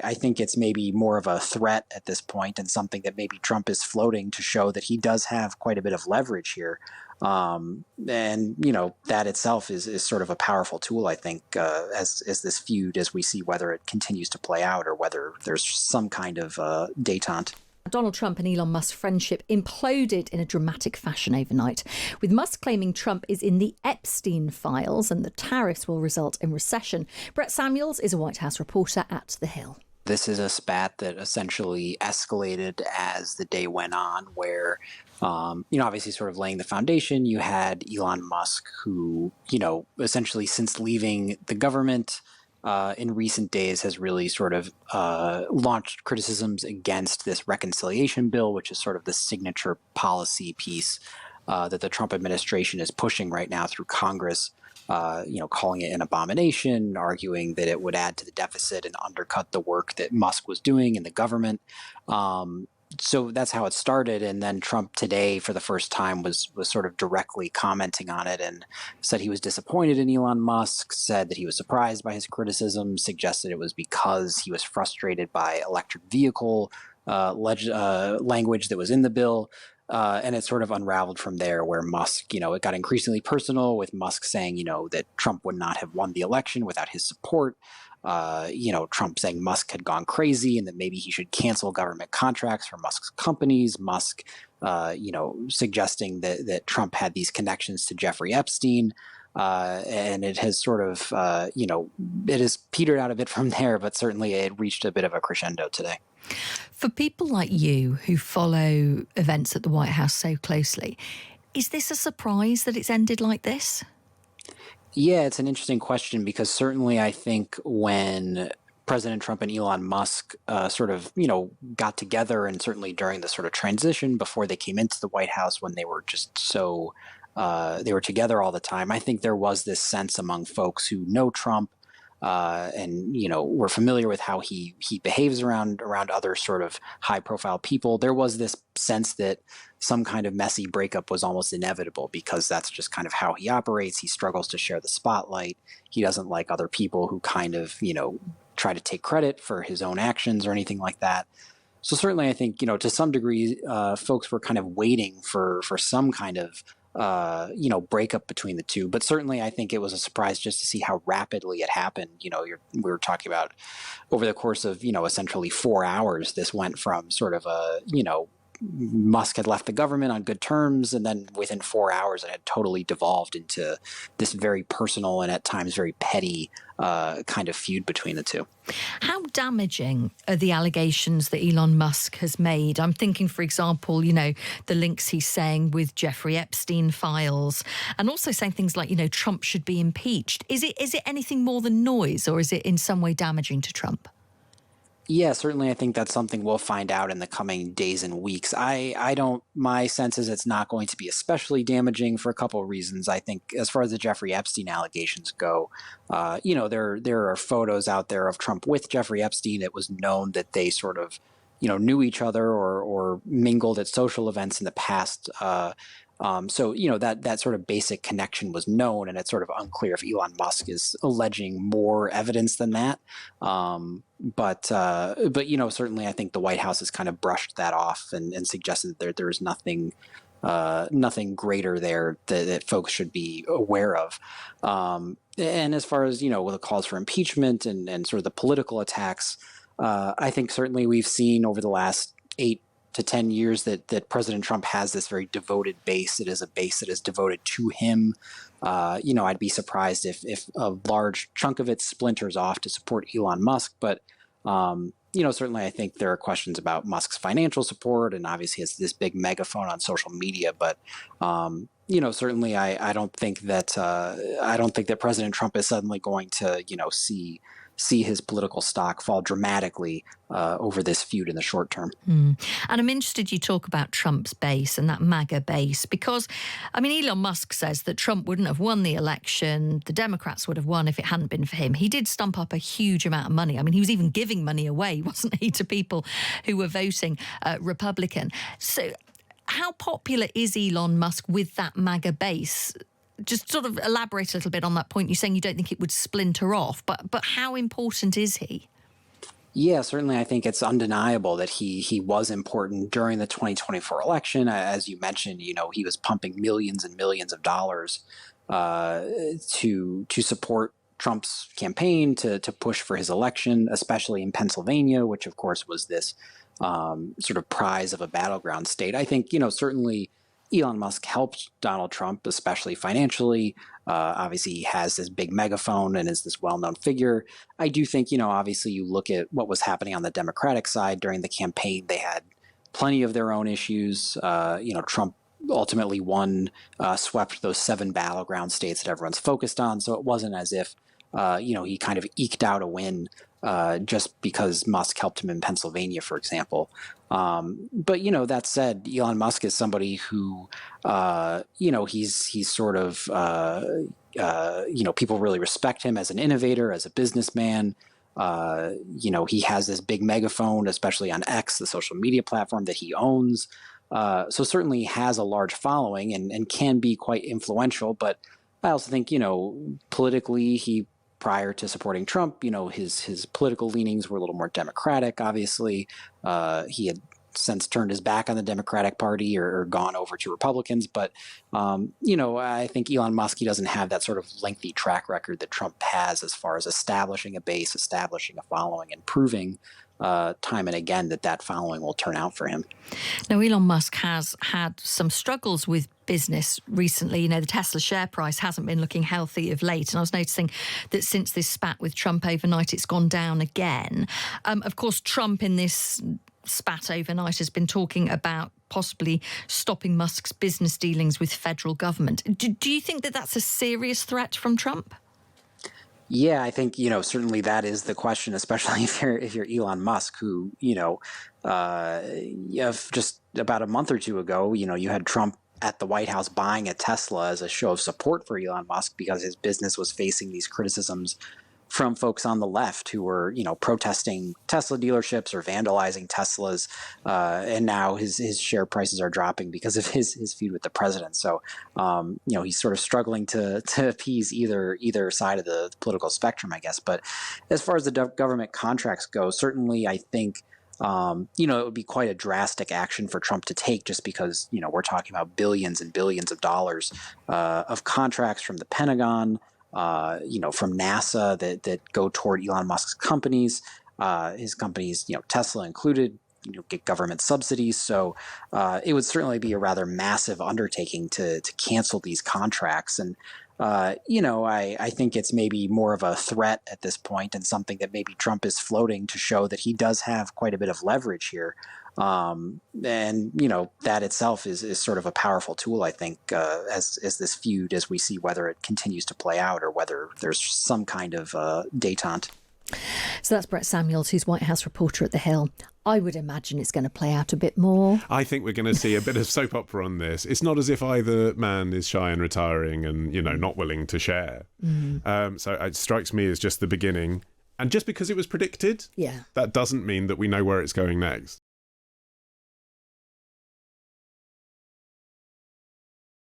I think it's maybe more of a threat at this point and something that maybe Trump is floating to show that he does have quite a bit of leverage here. And, that itself is sort of a powerful tool, I think, as this feud, as we see whether it continues to play out or whether there's some kind of détente. Donald Trump and Elon Musk's friendship imploded in a dramatic fashion overnight, with Musk claiming Trump is in the Epstein files and the tariffs will result in recession. Brett Samuels is a White House reporter at The Hill. This is a spat that essentially escalated as the day went on, where, obviously sort of laying the foundation, you had Elon Musk, who, essentially since leaving the government in recent days has really sort of launched criticisms against this reconciliation bill, which is sort of the signature policy piece that the Trump administration is pushing right now through Congress. Calling it an abomination, arguing that it would add to the deficit and undercut the work that Musk was doing in the government. So that's how it started. And then Trump today, for the first time, was sort of directly commenting on it and said he was disappointed in Elon Musk, said that he was surprised by his criticism, suggested it was because he was frustrated by electric vehicle language that was in the bill. And it sort of unraveled from there, where Musk, it got increasingly personal, with Musk saying, that Trump would not have won the election without his support. Trump saying Musk had gone crazy and that maybe he should cancel government contracts for Musk's companies. Musk, suggesting that Trump had these connections to Jeffrey Epstein. And it has sort of, it has petered out a bit from there, but certainly it reached a bit of a crescendo today. For people like you who follow events at the White House so closely, is this a surprise that it's ended like this? Yeah, it's an interesting question, because certainly I think when President Trump and Elon Musk got together, and certainly during the sort of transition before they came into the White House, when they were just so they were together all the time, I think there was this sense among folks who know Trump and we're familiar with how he behaves around other sort of high profile people. There was this sense that some kind of messy breakup was almost inevitable, because that's just kind of how he operates. He struggles to share the spotlight. He doesn't like other people who kind of try to take credit for his own actions or anything like that. So certainly I think to some degree folks were kind of waiting for some kind of breakup between the two. But certainly I think it was a surprise just to see how rapidly it happened. We were talking about over the course of, essentially 4 hours, this went from sort of a, Musk had left the government on good terms, and then within 4 hours it had totally devolved into this very personal and at times very petty kind of feud between the two. How damaging are the allegations that Elon Musk has made? I'm thinking, for example, the links he's saying with Jeffrey Epstein files, and also saying things like, Trump should be impeached. Is it anything more than noise, or is it in some way damaging to Trump? Yeah, certainly I think that's something we'll find out in the coming days and weeks. My sense is it's not going to be especially damaging for a couple of reasons. I think as far as the Jeffrey Epstein allegations go, there are photos out there of Trump with Jeffrey Epstein. It was known that they sort of, knew each other or mingled at social events in the past. So that sort of basic connection was known, and it's sort of unclear if Elon Musk is alleging more evidence than that. But certainly I think the White House has kind of brushed that off and suggested that there is nothing greater there that folks should be aware of. And as far as, with the calls for impeachment and sort of the political attacks, I think certainly we've seen over the last 8 to 10 years that President Trump has this very devoted base. It is a base that is devoted to him. I'd be surprised if a large chunk of it splinters off to support Elon Musk. But, certainly I think there are questions about Musk's financial support, and obviously it's this big megaphone on social media. But, certainly I don't think that President Trump is suddenly going to, see his political stock fall dramatically over this feud in the short term. And I'm interested you talk about Trump's base and that MAGA base, because, Elon Musk says that Trump wouldn't have won the election. The Democrats would have won if it hadn't been for him. He did stump up a huge amount of money. He was even giving money away, wasn't he, to people who were voting Republican. So how popular is Elon Musk with that MAGA base? Just sort of elaborate a little bit on that point. You're saying you don't think it would splinter off, but how important is he? Yeah, certainly. I think it's undeniable that he was important during the 2024 election. As you mentioned, he was pumping millions and millions of dollars uh, to support Trump's campaign to push for his election, especially in Pennsylvania, which of course was this sort of prize of a battleground state. I think certainly Elon Musk helped Donald Trump, especially financially. Obviously, he has this big megaphone and is this well-known figure. I do think, obviously you look at what was happening on the Democratic side during the campaign. They had plenty of their own issues. Trump ultimately won, swept those 7 battleground states that everyone's focused on. So it wasn't as if, he kind of eked out a win just because Musk helped him in Pennsylvania, for example. But that said, Elon Musk is somebody who, he's sort of, people really respect him as an innovator, as a businessman. He has this big megaphone, especially on X, the social media platform that he owns. So certainly has a large following and can be quite influential. But I also think, politically, prior to supporting Trump, his political leanings were a little more Democratic, obviously. He had since turned his back on the Democratic Party or gone over to Republicans. But, I think Elon Musk, he doesn't have that sort of lengthy track record that Trump has as far as establishing a base, establishing a following, and proving time and again that following will turn out for him. Now, Elon Musk has had some struggles with business recently. The Tesla share price hasn't been looking healthy of late. And I was noticing that since this spat with Trump overnight, it's gone down again. Of course, Trump in this spat overnight has been talking about possibly stopping Musk's business dealings with federal government. Do you think that that's a serious threat from Trump? Yeah, I think, certainly that is the question, especially if you're Elon Musk, who, just about a month or two ago, you had Trump at the White House buying a Tesla as a show of support for Elon Musk because his business was facing these criticisms from folks on the left who were, protesting Tesla dealerships or vandalizing Teslas. And now his share prices are dropping because of his feud with the president. So, he's sort of struggling to appease either side of the political spectrum, I guess. But as far as the government contracts go, certainly I think, it would be quite a drastic action for Trump to take just because, we're talking about billions and billions of dollars of contracts from the Pentagon, from NASA that go toward Elon Musk's companies. His companies, Tesla included, get government subsidies. So it would certainly be a rather massive undertaking to cancel these contracts. And, I think it's maybe more of a threat at this point and something that maybe Trump is floating to show that he does have quite a bit of leverage here. And, that itself is sort of a powerful tool, I think, as this feud, as we see whether it continues to play out or whether there's some kind of detente. So that's Brett Samuels, who's White House reporter at The Hill. I would imagine it's going to play out a bit more. I think we're going to see a bit of soap opera on this. It's not as if either man is shy and retiring and, not willing to share. So it strikes me as just the beginning. And just because it was predicted, that doesn't mean that we know where it's going next.